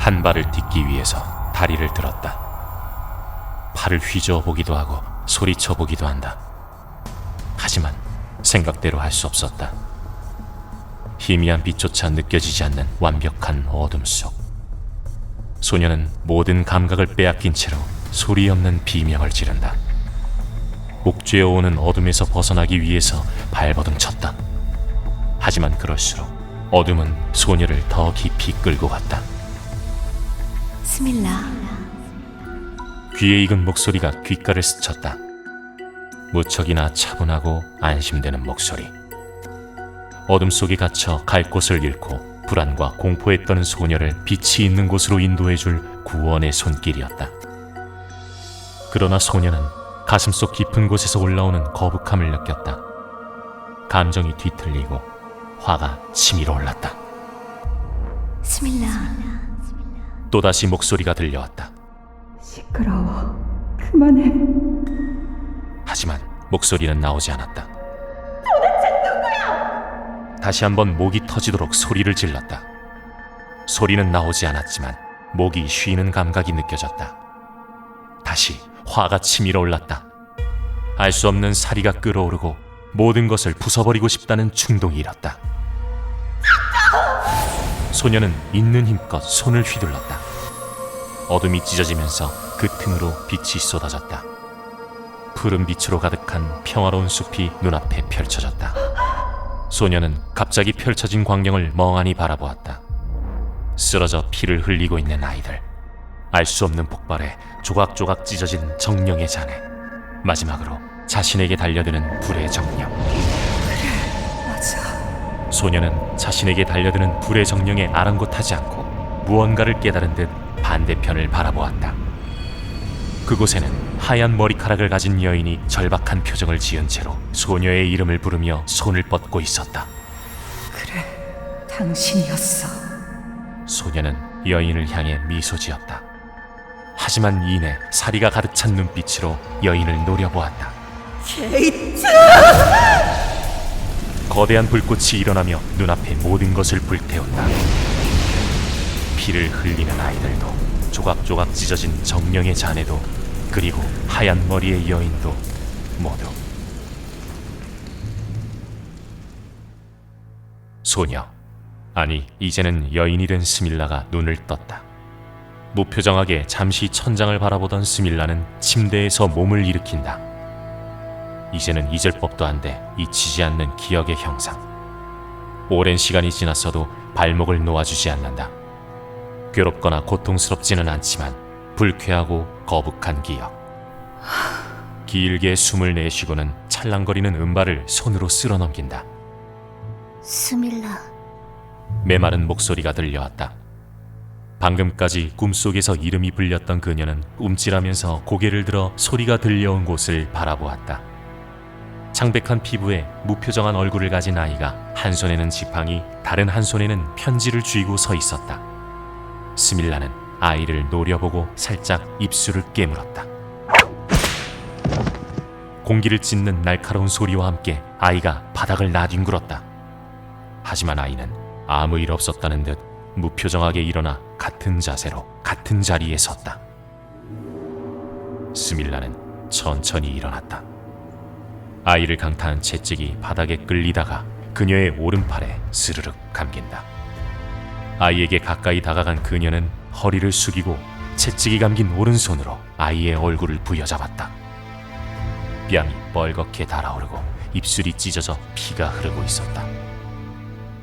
한 발을 딛기 위해서 다리를 들었다. 팔을 휘저어 보기도 하고 소리쳐 보기도 한다. 하지만 생각대로 할 수 없었다. 희미한 빛조차 느껴지지 않는 완벽한 어둠 속, 소녀는 모든 감각을 빼앗긴 채로 소리 없는 비명을 지른다. 목죄어 오는 어둠에서 벗어나기 위해서 발버둥 쳤다. 하지만 그럴수록 어둠은 소녀를 더 깊이 끌고 갔다. 스밀라, 귀에 익은 목소리가 귓가를 스쳤다. 무척이나 차분하고 안심되는 목소리. 어둠 속에 갇혀 갈 곳을 잃고 불안과 공포에 떠는 소녀를 빛이 있는 곳으로 인도해줄 구원의 손길이었다. 그러나 소녀는 가슴속 깊은 곳에서 올라오는 거북함을 느꼈다. 감정이 뒤틀리고 화가 치밀어 올랐다. 스밀라. 또다시 목소리가 들려왔다. 시끄러워. 그만해. 하지만 목소리는 나오지 않았다. 도대체 누구야? 다시 한번 목이 터지도록 소리를 질렀다. 소리는 나오지 않았지만 목이 쉬는 감각이 느껴졌다. 다시 화가 치밀어 올랐다. 알 수 없는 사리가 끓어오르고 모든 것을 부숴버리고 싶다는 충동이 일었다. 소녀는 있는 힘껏 손을 휘둘렀다. 어둠이 찢어지면서 그 틈으로 빛이 쏟아졌다. 푸른 빛으로 가득한 평화로운 숲이 눈앞에 펼쳐졌다. 소녀는 갑자기 펼쳐진 광경을 멍하니 바라보았다. 쓰러져 피를 흘리고 있는 아이들, 알 수 없는 폭발에 조각조각 찢어진 정령의 잔해, 마지막으로 자신에게 달려드는 불의 정령. 맞아. 소녀는 자신에게 달려드는 불의 정령에 아랑곳하지 않고 무언가를 깨달은 듯 반대편을 바라보았다. 그곳에는 하얀 머리카락을 가진 여인이 절박한 표정을 지은 채로 소녀의 이름을 부르며 손을 뻗고 있었다. 그래, 당신이었어. 소녀는 여인을 향해 미소 지었다. 하지만 이내 사리가 가득 찬 눈빛으로 여인을 노려보았다. 케이트! 거대한 불꽃이 일어나며 눈앞의 모든 것을 불태운다. 피를 흘리는 아이들도, 조각조각 찢어진 정령의 잔해도, 그리고 하얀 머리의 여인도 모두. 소녀, 아니 이제는 여인이 된 스밀라가 눈을 떴다. 무표정하게 잠시 천장을 바라보던 스밀라는 침대에서 몸을 일으킨다. 이제는 잊을 법도 한데 잊히지 않는 기억의 형상. 오랜 시간이 지났어도 발목을 놓아주지 않는다. 괴롭거나 고통스럽지는 않지만 불쾌하고 거북한 기억. 길게 숨을 내쉬고는 찰랑거리는 음발을 손으로 쓸어넘긴다. 스밀라. 메마른 목소리가 들려왔다. 방금까지 꿈속에서 이름이 불렸던 그녀는 움찔하면서 고개를 들어 소리가 들려온 곳을 바라보았다. 창백한 피부에 무표정한 얼굴을 가진 아이가 한 손에는 지팡이, 다른 한 손에는 편지를 쥐고 서 있었다. 스밀라는 아이를 노려보고 살짝 입술을 깨물었다. 공기를 찢는 날카로운 소리와 함께 아이가 바닥을 나뒹굴었다. 하지만 아이는 아무 일 없었다는 듯 무표정하게 일어나 같은 자세로 같은 자리에 섰다. 스밀라는 천천히 일어났다. 아이를 강타한 채찍이 바닥에 끌리다가 그녀의 오른팔에 스르륵 감긴다. 아이에게 가까이 다가간 그녀는 허리를 숙이고 채찍이 감긴 오른손으로 아이의 얼굴을 부여잡았다. 뺨이 뻘겋게 달아오르고 입술이 찢어져 피가 흐르고 있었다.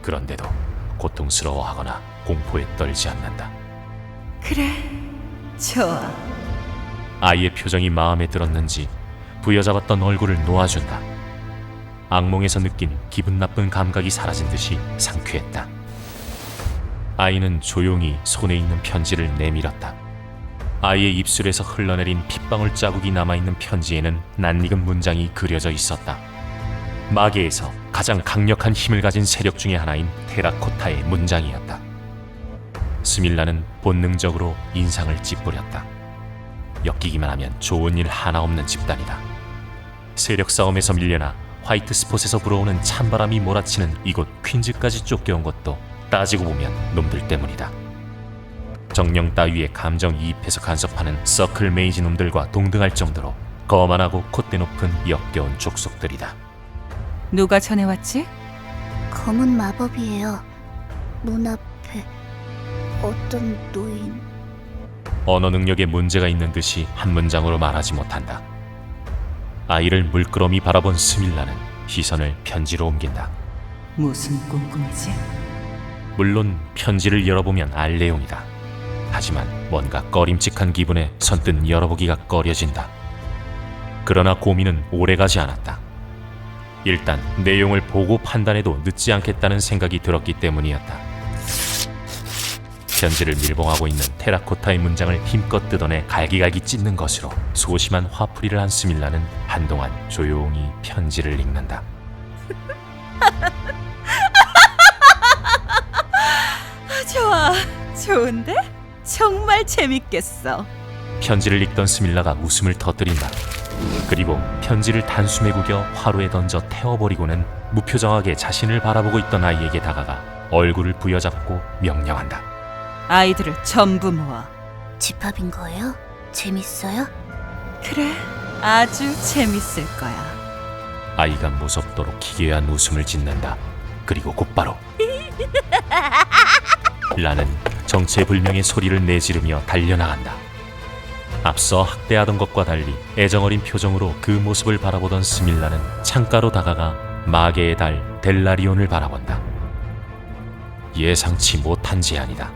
그런데도 고통스러워하거나 공포에 떨지 않는다. 그래, 좋아. 아이의 표정이 마음에 들었는지 부여잡았던 얼굴을 놓아준다. 악몽에서 느낀 기분 나쁜 감각이 사라진 듯이 상쾌했다. 아이는 조용히 손에 있는 편지를 내밀었다. 아이의 입술에서 흘러내린 핏방울 자국이 남아있는 편지에는 낯익은 문장이 그려져 있었다. 마계에서 가장 강력한 힘을 가진 세력 중의 하나인 테라코타의 문장이었다. 스밀라는 본능적으로 인상을 찌푸렸다. 엮이기만 하면 좋은 일 하나 없는 집단이다. 세력 싸움에서 밀려나 화이트 스폿에서 불어오는 찬바람이 몰아치는 이곳 퀸즈까지 쫓겨온 것도 따지고 보면 놈들 때문이다. 정령 따위에 감정이입해서 간섭하는 서클 메이지 놈들과 동등할 정도로 거만하고 콧대 높은 역겨운 족속들이다. 누가 전해왔지? 검은 마법이에요. 문 앞에 어떤 노인. 언어 능력에 문제가 있는 듯이 한 문장으로 말하지 못한다. 아이를 물끄러미 바라본 스밀라는 시선을 편지로 옮긴다. 무슨 꿈꾸미지? 물론 편지를 열어보면 알 내용이다. 하지만 뭔가 꺼림칙한 기분에 선뜻 열어보기가 꺼려진다. 그러나 고민은 오래가지 않았다. 일단 내용을 보고 판단해도 늦지 않겠다는 생각이 들었기 때문이었다. 편지를 밀봉하고 있는 테라코타의 문장을 힘껏 뜯어내 갈기갈기 찢는 것으로 소심한 화풀이를 한 스밀라는 한동안 조용히 편지를 읽는다. 좋아, 좋은데? 정말 재밌겠어. 편지를 읽던 스밀라가 웃음을 터뜨린다. 그리고 편지를 단숨에 구겨 화로에 던져 태워버리고는 무표정하게 자신을 바라보고 있던 아이에게 다가가 얼굴을 부여잡고 명령한다. 아이들을 전부 모아. 집합인 거예요? 재밌어요? 그래, 아주 재밌을 거야. 아이가 무섭도록 기괴한 웃음을 짓는다. 그리고 곧바로 라는 정체불명의 소리를 내지르며 달려나간다. 앞서 학대하던 것과 달리 애정어린 표정으로 그 모습을 바라보던 스밀라는 창가로 다가가 마계의 달 델라리온을 바라본다. 예상치 못한 제안이다.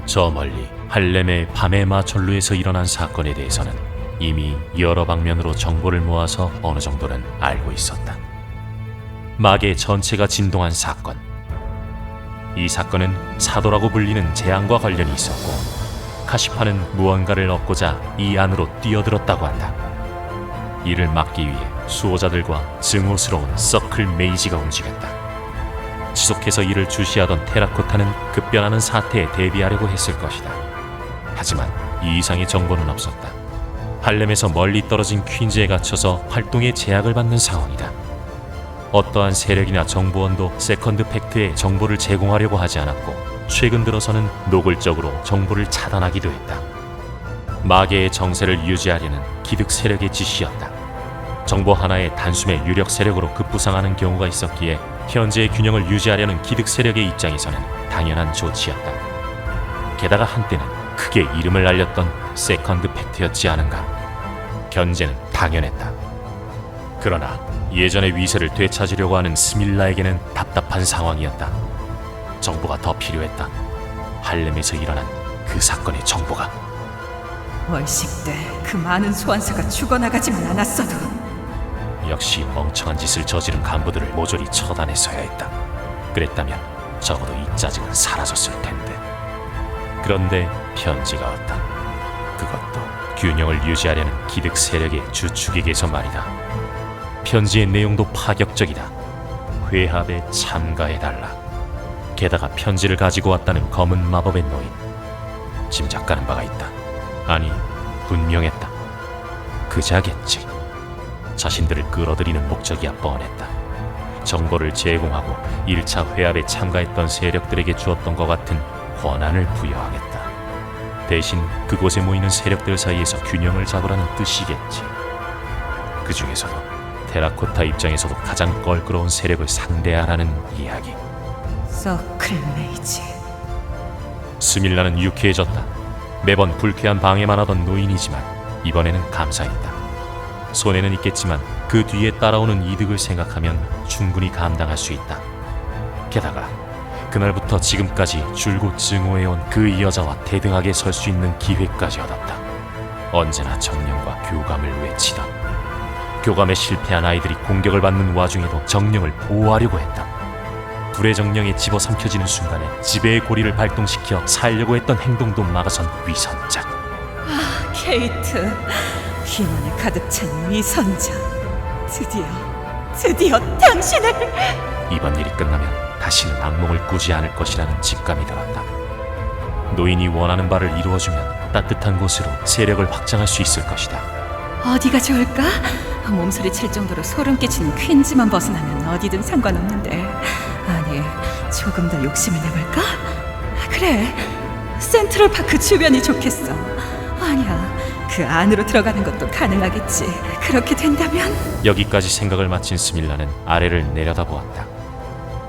저 멀리 할렘의 밤의 마천루에서 일어난 사건에 대해서는 이미 여러 방면으로 정보를 모아서 어느 정도는 알고 있었다. 마계 전체가 진동한 사건. 이 사건은 사도라고 불리는 재앙과 관련이 있었고 카시파는 무언가를 얻고자 이 안으로 뛰어들었다고 한다. 이를 막기 위해 수호자들과 증오스러운 서클 메이지가 움직였다. 지속해서 이를 주시하던 테라코타는 급변하는 사태에 대비하려고 했을 것이다. 하지만 이 이상의 정보는 없었다. 할렘에서 멀리 떨어진 퀸즈에 갇혀서 활동에 제약을 받는 상황이다. 어떠한 세력이나 정보원도 세컨드 팩트에 정보를 제공하려고 하지 않았고 최근 들어서는 노골적으로 정보를 차단하기도 했다. 마계의 정세를 유지하려는 기득 세력의 지시였다. 정보 하나에 단숨에 유력 세력으로 급부상하는 경우가 있었기에 현재의 균형을 유지하려는 기득 세력의 입장에서는 당연한 조치였다. 게다가 한때는 크게 이름을 알렸던 세컨드 팩트였지 않은가. 견제는 당연했다. 그러나 예전의 위세를 되찾으려고 하는 스밀라에게는 답답한 상황이었다. 정보가 더 필요했다. 할렘에서 일어난 그 사건의 정보가. 월식 때 그 많은 소환사가 죽어나가지만 않았어도 역시 멍청한 짓을 저지른 간부들을 모조리 처단했어야 했다. 그랬다면 적어도 이 짜증은 사라졌을 텐데. 그런데 편지가 왔다. 그것도 균형을 유지하려는 기득 세력의 주축에게서 말이다. 편지의 내용도 파격적이다. 회합에 참가해달라. 게다가 편지를 가지고 왔다는 검은 마법의 노인. 짐작가는 바가 있다. 아니, 분명했다. 그자겠지. 자신들을 끌어들이는 목적이야 뻔했다. 정보를 제공하고 1차 회합에 참가했던 세력들에게 주었던 것 같은 권한을 부여하겠다. 대신 그곳에 모이는 세력들 사이에서 균형을 잡으라는 뜻이겠지. 그 중에서도 테라코타 입장에서도 가장 껄끄러운 세력을 상대하라는 이야기. 서클 메이지. 스밀라는 유쾌해졌다. 매번 불쾌한 방해만 하던 노인이지만 이번에는 감사했다. 손해는 있겠지만 그 뒤에 따라오는 이득을 생각하면 충분히 감당할 수 있다. 게다가 그날부터 지금까지 줄곧 증오해온 그 여자와 대등하게 설 수 있는 기회까지 얻었다. 언제나 정령과 교감을 외치던, 교감에 실패한 아이들이 공격을 받는 와중에도 정령을 보호하려고 했다. 불의 정령에 집어삼켜지는 순간에 지배의 고리를 발동시켜 살려고 했던 행동도 막아선 위선자. 케이트, 기만에 가득 찬 위선자. 드디어 당신을. 이번 일이 끝나면 다시는 악몽을 꾸지 않을 것이라는 직감이 들었다. 노인이 원하는 바를 이루어주면 따뜻한 곳으로 세력을 확장할 수 있을 것이다. 어디가 좋을까? 몸소리 칠 정도로 소름 끼치는 퀸즈만 벗어나면 어디든 상관없는데. 아니, 조금 더 욕심을 내볼까? 그래, 센트럴파크 주변이 좋겠어. 아니야, 그 안으로 들어가는 것도 가능하겠지. 그렇게 된다면. 여기까지 생각을 마친 스밀라는 아래를 내려다보았다.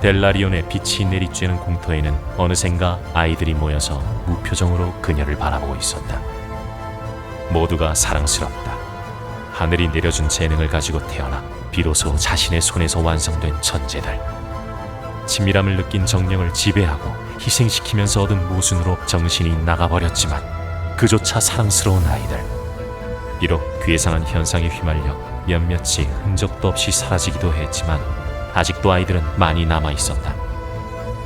델라리온의 빛이 내리쬐는 공터에는 어느샌가 아이들이 모여서 무표정으로 그녀를 바라보고 있었다. 모두가 사랑스럽다. 하늘이 내려준 재능을 가지고 태어나 비로소 자신의 손에서 완성된 천재들. 치밀함을 느낀 정령을 지배하고 희생시키면서 얻은 모순으로 정신이 나가버렸지만 그조차 사랑스러운 아이들. 비록 괴상한 현상에 휘말려 몇몇이 흔적도 없이 사라지기도 했지만 아직도 아이들은 많이 남아있었다.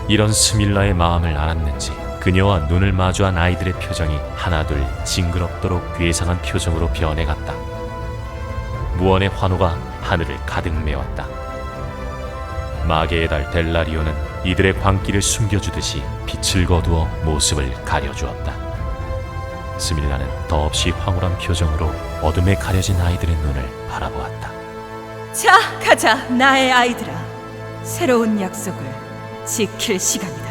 이런 스밀라의 마음을 알았는지 그녀와 눈을 마주한 아이들의 표정이 하나둘 징그럽도록 괴상한 표정으로 변해갔다. 무언의 환호가 하늘을 가득 메웠다. 마계의 달 델라리오는 이들의 광기를 숨겨주듯이 빛을 거두어 모습을 가려주었다. 스밀라는 더없이 황홀한 표정으로 어둠에 가려진 아이들의 눈을 바라보았다. 자, 가자, 나의 아이들아. 새로운 약속을 지킬 시간이다.